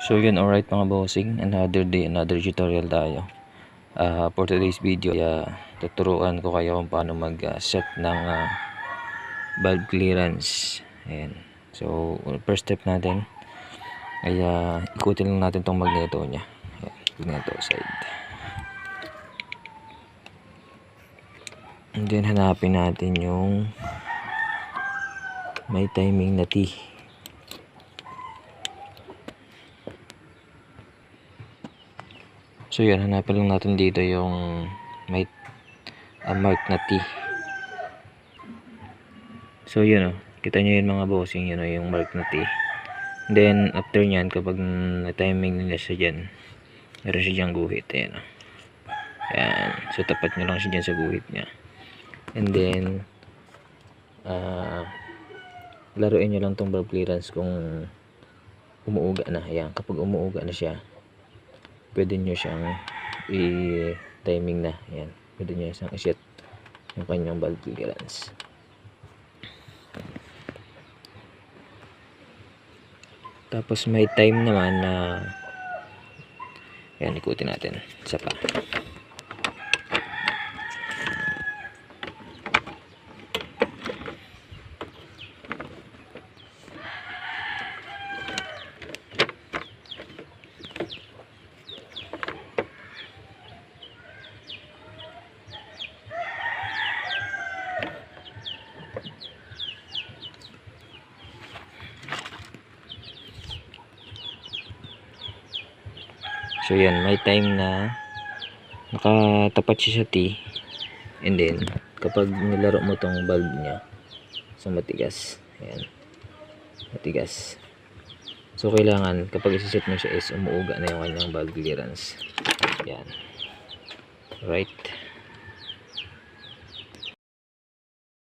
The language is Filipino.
So yun, alright mga bossing, another day, another tutorial tayo. For today's video, tuturuan ko kayo kung paano mag-set ng valve clearance. Ayan. So first step natin ay ikutin lang natin tong magneto nya. Ayan, magneto side. And then hanapin natin yung may timing na T. So yan, hanapin lang natin dito yung may mark na T. So yun kita nyo yun mga bossing, yun yung mark na T. Then after nyan, kapag na-timing nila siya dyan, meron siya dyang guhit. Ayan. Ayan. So tapat nyo lang siya dyan sa guhit nya. And then laruin nyo lang tong valve clearance kung umuuga na. Ayan. Kapag umuuga na siya, pwede nyo siyang i-timing na. Ayan. Pwede nyo siyang i-set yung kanyang valve clearance. Tapos may time naman na ayan, ikutin natin. Isa pa. So yan, may time na nakatapat siya sa T. And then kapag nilaro mo tong valve nya sa matigas, ayan, matigas. So kailangan kapag isiset mo siya is umuuga na yung kanyang valve clearance. Yan. Right.